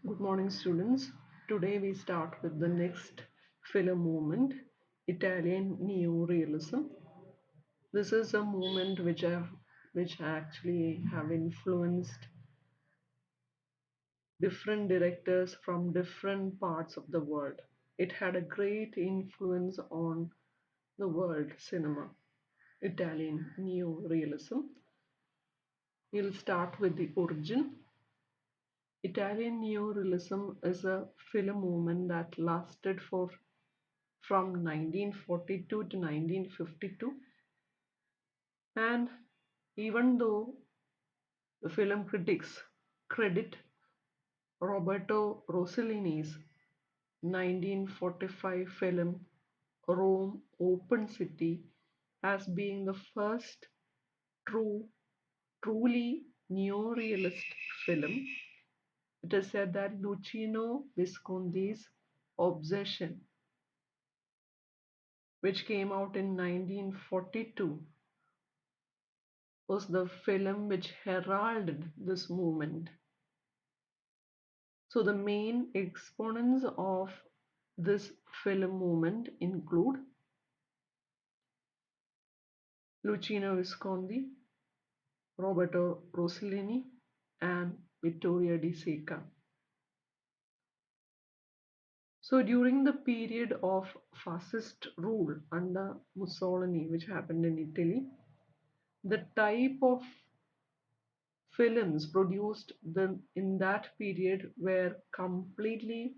Good morning, students. Today we start with the next film movement, Italian Neorealism. This is a movement which actually have influenced different directors from different parts of the world. It had a great influence on the world cinema, Italian Neorealism. We'll start with the origin. Italian Neorealism is a film movement that lasted for from 1942 to 1952, and even though the film critics credit Roberto Rossellini's 1945 film Rome Open City as being the first true truly neorealist film, it is said that Luchino Visconti's Obsession, which came out in 1942, was the film which heralded this movement. So the main exponents of this film movement include Luciano Visconti, Roberto Rossellini, and Vittorio Di Sica. So during the period of fascist rule under Mussolini, which happened in Italy, the type of films produced in that period were completely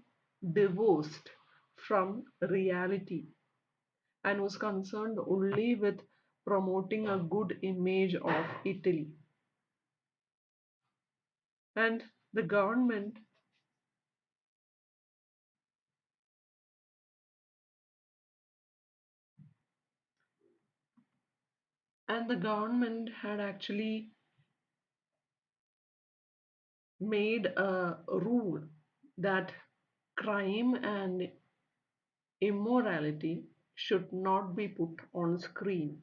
divorced from reality and was concerned only with promoting a good image of Italy. And the government had actually made a rule that crime and immorality should not be put on screen.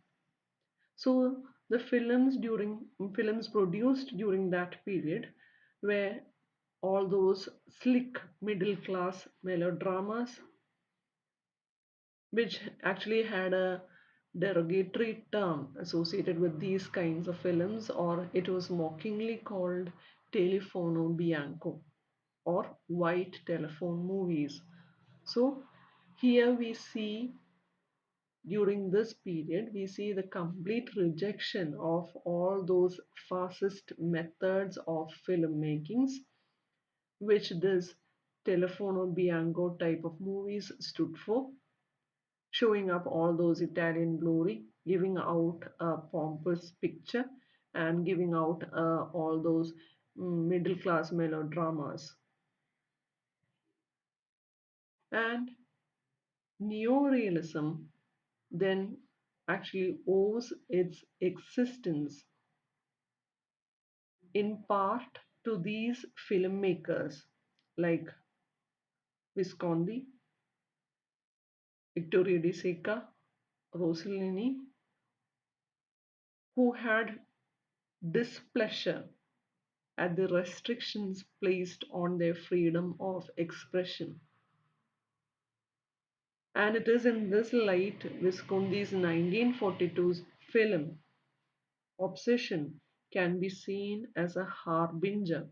So the films produced during that period were all those slick middle class melodramas, which actually had a derogatory term associated with these kinds of films, or it was mockingly called telefono bianco or white telephone movies. So here we see, during this period, we see the complete rejection of all those fascist methods of filmmakings, which this telefono bianco type of movies stood for, showing up all those Italian glory, giving out a pompous picture, and giving out all those middle class melodramas. And neorealism then actually owes its existence in part to these filmmakers like Visconti, Vittorio Di Sica, Rossellini, who had displeasure at the restrictions placed on their freedom of expression. And it is in this light Visconti's 1942 film Obsession can be seen as a harbinger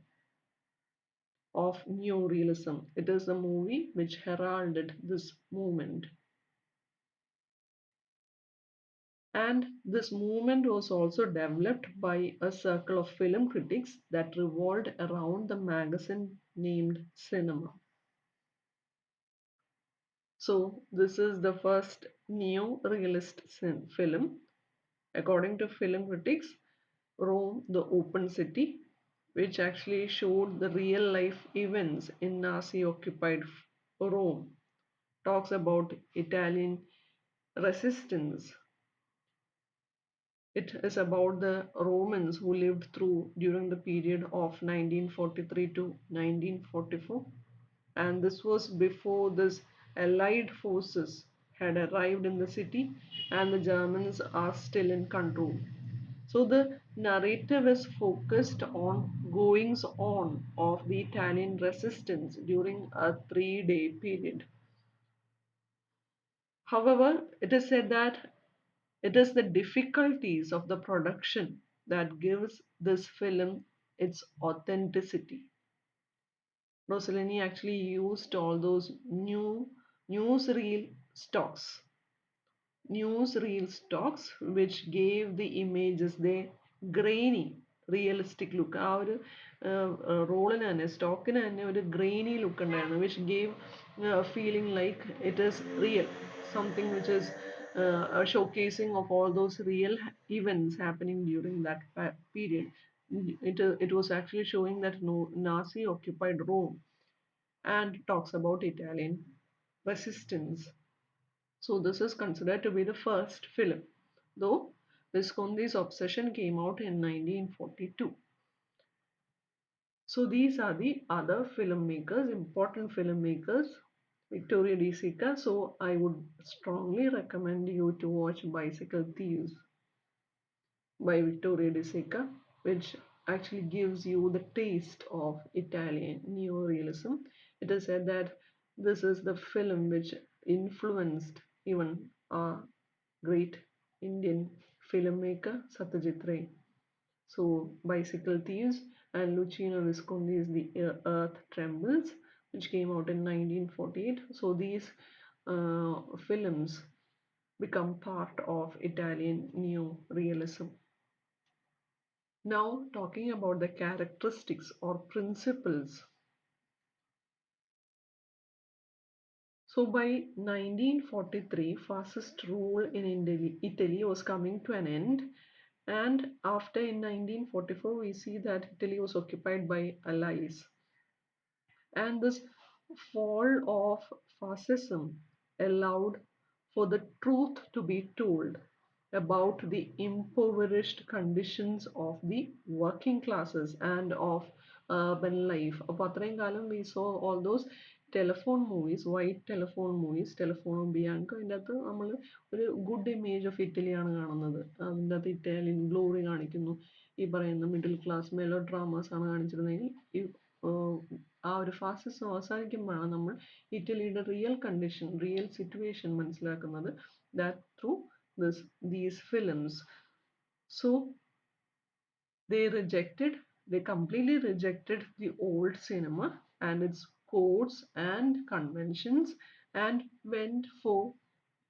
of neorealism. It is a movie which heralded this movement. And this movement was also developed by a circle of film critics that revolved around the magazine named Cinema. So, this is the first neo realist film. According to film critics, Rome, the Open City, which actually showed the real life events in Nazi occupied Rome, talks about Italian resistance. It is about the Romans who lived through during the period of 1943 to 1944, and this was before this Allied forces had arrived in the city and the Germans are still in control. So the narrative is focused on goings on of the Italian resistance during a 3 day period. However, it is said that it is the difficulties of the production that gives this film its authenticity. Rossellini actually used all those new newsreel stocks newsreel stocks which gave the images the grainy realistic look ആ ഒരു റോളിന് തന്നെ സ്റ്റോക്കിന് തന്നെ ഒരു grainy look ഉണ്ടായിരുന്നു which gave a feeling like it is real, something which is a showcasing of all those real events happening during that period. It was actually showing that no, Nazi occupied Rome and talks about Italian resistance. So this is considered to be the first film, though Visconti's Obsession came out in 1942. So these are the other filmmakers, important filmmakers, Victoria De Sica. So I would strongly recommend you to watch Bicycle Thieves by Vittorio De Sica, which actually gives you the taste of Italian neorealism. It is said that this is the film which influenced even a great Indian filmmaker Satyajit Ray. So, Bicycle Thieves and Luciano Visconti's The Earth Trembles, which came out in 1948. So, these films become part of Italian neo-realism. Now, talking about the characteristics or principles. So, by 1943, fascist rule in Italy was coming to an end, and after in 1944, we see that Italy was occupied by allies. And this fall of fascism allowed for the truth to be told about the impoverished conditions of the working classes and of urban life. അപ്പോൾ അത്രയും കാലം we saw all those telephone movies, white telephone movies, telephone Bianco. അതിൻ്റെ അകത്ത് നമ്മൾ ഒരു good image of ഇറ്റലിയാണ് കാണുന്നത്. അതിൻ്റെ അകത്ത് ഇറ്റാലിയൻ ഗ്ലോറി കാണിക്കുന്നു. ഈ പറയുന്ന മിഡിൽ ക്ലാസ് മെലോ ഡ്രാമാസ് ആണ് കാണിച്ചിരുന്നെങ്കിൽ ഈ ആ ഒരു ഫാസിസം അവസാനിക്കുമ്പോഴാണ് നമ്മൾ ഇറ്റലിയുടെ റിയൽ കണ്ടീഷൻ, റിയൽ സിറ്റുവേഷൻ മനസ്സിലാക്കുന്നത്. That through these films. So they completely rejected the old cinema and its codes and conventions and went for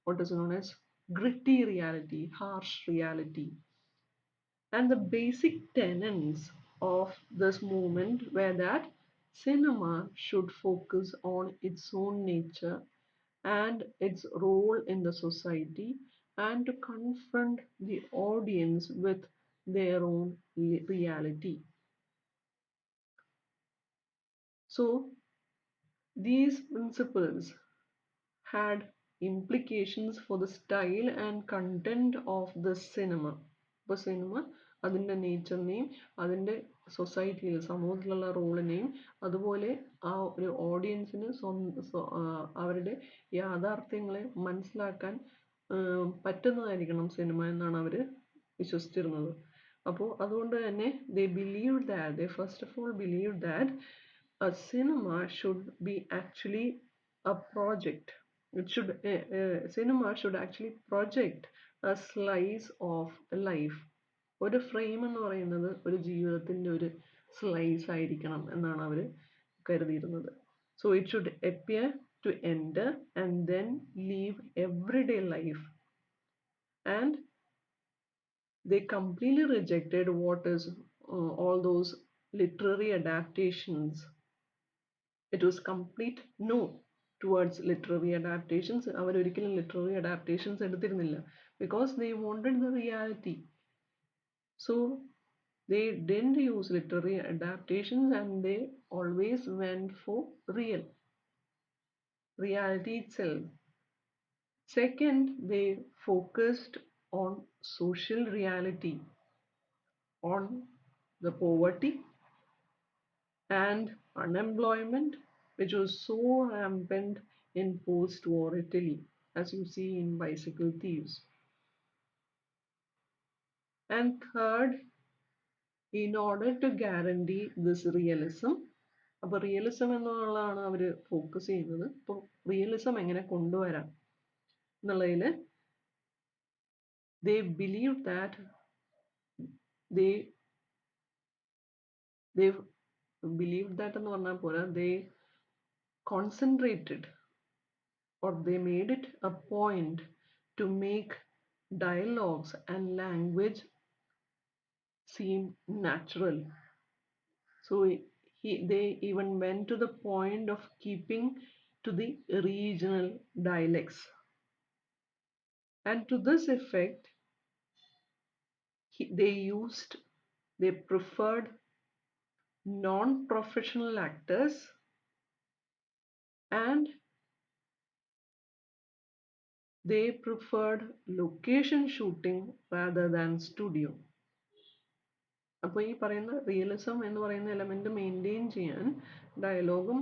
what is known as gritty reality, harsh reality. And the basic tenets of this movement were that cinema should focus on its own nature and its role in the society and to confront the audience with their own reality. So, these principles had implications for the style and content of the cinema. ഇപ്പോൾ cinema അതിൻ്റെ നേച്ചറിനെയും അതിൻ്റെ സൊസൈറ്റിയിൽ സമൂഹത്തിലുള്ള റോളിനെയും അതുപോലെ ആ ഒരു ഓഡിയൻസിന് അവരുടെ യാഥാർത്ഥ്യങ്ങളെ മനസ്സിലാക്കാൻ പറ്റുന്നതായിരിക്കണം സിനിമ എന്നാണ് അവർ വിശ്വസിച്ചിരുന്നത്. അപ്പോൾ അതുകൊണ്ട് തന്നെ they first of all believed that a cinema should be actually a project. Cinema should actually project a slice of life. ഒരു ഫ്രെയിം എന്ന് പറയുന്നത് ഒരു ജീവിതത്തിൻ്റെ ഒരു സ്ലൈസ് ആയിരിക്കണം എന്നാണ് അവർ കരുതിയിരുന്നത്. So it should appear to enter and then leave everyday life. And they completely rejected what is all those literary adaptations. It was complete no towards literary adaptations. അവർ ഒരിക്കലും literary adaptations എടുത്തിരുന്നില്ല because they wanted the reality. So they didn't use literary adaptations and they always went for reality itself. Second, they focused on social reality, on the poverty and unemployment, which was so rampant in post war Italy, as you see in Bicycle Thieves. And third, in order to guarantee this realism. അപ്പോൾ realism എന്നുള്ളതാണ് അവർ focus ചെയ്യുന്നത്. അപ്പോൾ realism എങ്ങനെ കൊണ്ടുവരാം എന്നുള്ളതിൽ they believe that they they believed that എന്ന് പറഞ്ഞാൽ പോരാ, they concentrated or they made it a point to make dialogues and language seem natural. So they even went to the point of keeping to the regional dialects. And to this effect, they used, they preferred non-professional actors and they preferred location shooting rather than studio. അപ്പോൾ ഈ പറയുന്ന realism എന്ന് പറയുന്ന element maintain ചെയ്യാൻ ഡയലോഗും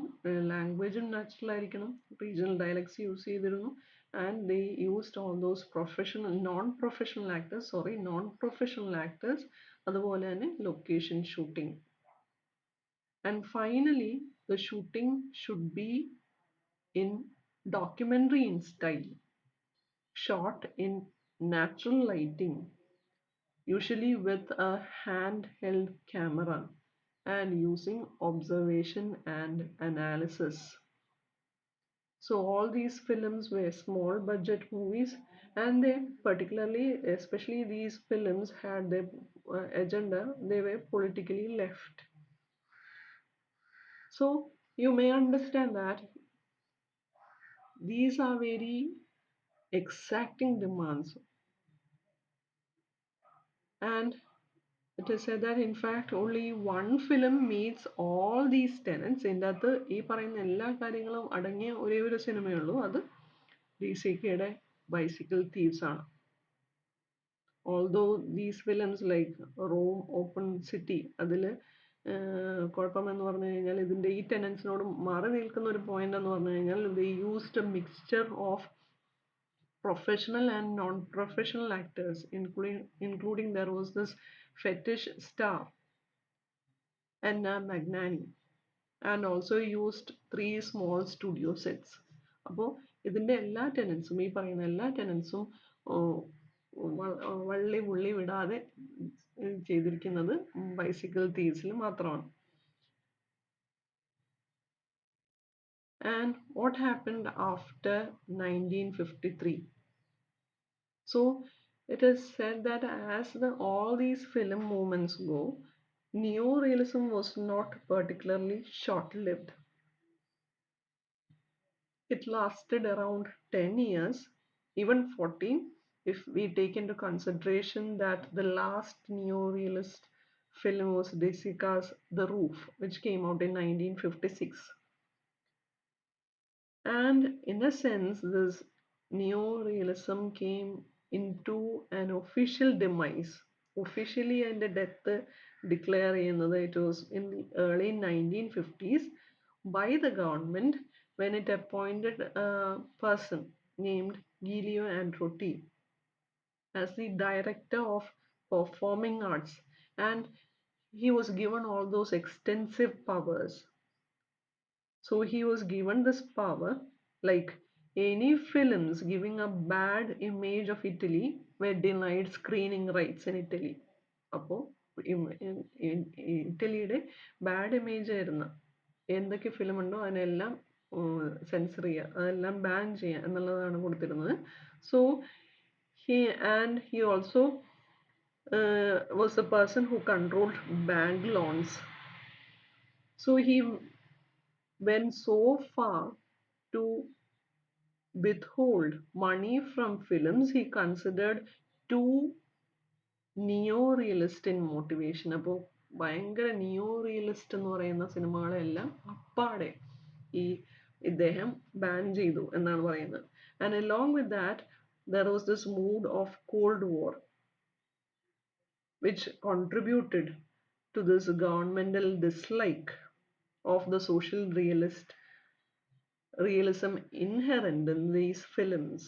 ലാംഗ്വേജും natural ആയിരിക്കണം, regional dialects use ചെയ്തിരുന്നു, and they used all those non professional actors, അതുപോലെ തന്നെ location shooting. And finally the shooting should be in documentary in style, shot in natural lighting, usually with a handheld camera and using observation and analysis. So all these films were small budget movies, and they particularly, especially these films had their agenda, they were politically left. So you may understand that these are very exacting demands, and it is said that in fact only one film meets all these tenets. ഇതിൻ്റെ അകത്ത് ഈ പറയുന്ന എല്ലാ കാര്യങ്ങളും അടങ്ങിയ ഒരേ ഒരു സിനിമയുള്ളൂ, അത് DCKയുടെ ബൈസിക്കിൾ തീവ്സ് ആണ്. Although these films like Rome open city, അതിൽ കുഴപ്പമെന്ന് പറഞ്ഞു കഴിഞ്ഞാൽ ഇതിൻ്റെ ഈ ടെനൻസിനോട് മാറി നിൽക്കുന്ന ഒരു പോയിന്റ് എന്ന് പറഞ്ഞു കഴിഞ്ഞാൽ they used A mixture of professional and non-professional actors, including there was this fetish star Anna Magnani, and also used 3 small studio sets. അപ്പോൾ ഇതിൻ്റെ എല്ലാ ടെനൻസും, ഈ പറയുന്ന എല്ലാ ടെനൻസും വള്ളി പുള്ളി വിടാതെ ചെയ്തിരിക്കുന്നത് ബൈസിക്കിൾ തീവ്സിൽ മാത്രമാണ്. And what happened after 1953? So it is said that as all these film movements go, neorealism was not particularly short-lived. It lasted around 10 years, even 14, if we take into consideration that the last neorealist film was De Sica's The Roof, which came out in 1956. And in a sense, this neo-realism came into an official demise. Officially, and the death declare it was in the early 1950s by the government when it appointed a person named Giulio Andreotti as the director of performing arts, and he was given all those extensive powers. So he was given this power, like any films giving a bad image of Italy were denied screening rights in Italy. അപ്പോൾ ഇറ്റലിയുടെ bad image ആയിരുന്ന എന്തൊക്കെ film ഉണ്ടോ അതിനെല്ലാം sensor ചെയ്യുക, അതെല്ലാം ban ചെയ്യുക എന്നുള്ളതാണ് കൊടുത്തിരുന്നത്. So he also was the person who controlled bank loans. So he went so far to withhold money from films he considered too neo-realist in motivation. അപ്പോൾ ഭയങ്കര നിയോ റിയലിസ്റ്റ് എന്ന് പറയുന്ന സിനിമകളെല്ലാം അപ്പാടെ ഈ ഇദ്ദേഹം ബാൻ ചെയ്തു എന്നാണ് പറയുന്നത്. And along with that there was this mood of Cold War which contributed to this governmental dislike of the social realism inherent in these films.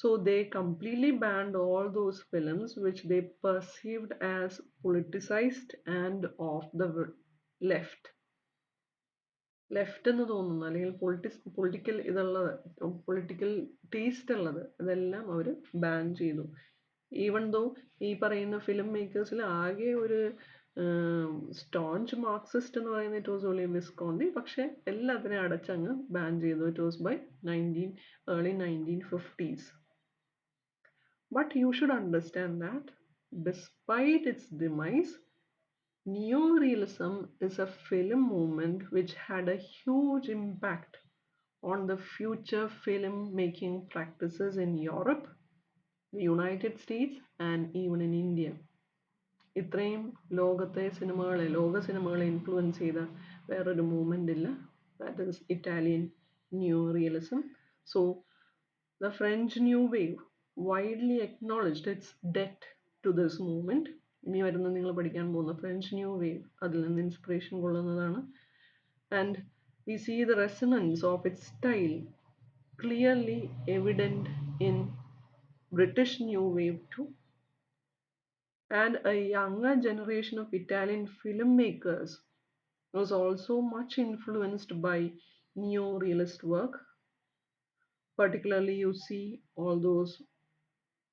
So they completely banned all those films which they perceived as politicized and of the left. Left എന്ന് തോന്നുന്നു അല്ലെങ്കിൽ political ഇതുള്ളത് political taste ഉള്ളത് ഇതെല്ലാം അവർ ban ചെയ്തു. Even though ഈ പറയുന്ന film മേക്കേഴ്സിൽ ആകെ ഒരു സ്റ്റോഞ്ച് മാർക്സിസ്റ്റ് എന്ന് പറയുന്ന ഇറ്റ് വാസ് ഓൺലി വിസ്കോന്തി. പക്ഷെ എല്ലാത്തിനെയും അടച്ചങ്ങ് ബാൻ ചെയ്തു. It was by early 1950s. But you should understand that despite its demise, neorealism is a film movement which had a huge impact on the future film-making practices in Europe, the United States, and even in India. ഇത്രയും ലോക സിനിമകളെ influence ചെയ്ത വേറൊരു movement ഇല്ല. That is Italian new realism. So the French New Wave widely acknowledged its debt to this movement. ഇനി വരുന്ന നിങ്ങൾ പഠിക്കാൻ പോകുന്ന ഫ്രഞ്ച് ന്യൂ വേവ് അതിൽ നിന്ന് inspiration കൊള്ളുന്നതാണ്. And we see the resonance of its style clearly evident in British New Wave too. And a younger generation of Italian filmmakers was also much influenced by neo-realist work. Particularly, you see all those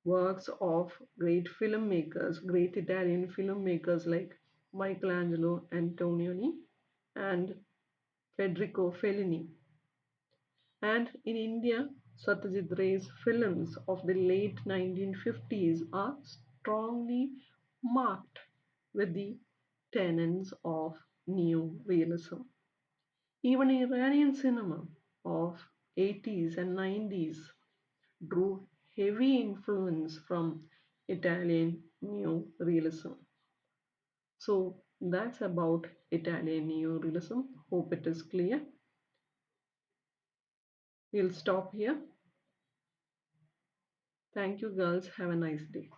works of great filmmakers, great Italian filmmakers like Michelangelo Antonioni and Federico Fellini. And in India, Satyajit Ray's films of the late 1950s are strongly marked with the tenets of neo-realism. Even Iranian cinema of 80s and 90s drew heavy influence from Italian neo-realism. So that's about Italian neo-realism. Hope it is clear. We'll stop here. Thank you girls. Have a nice day.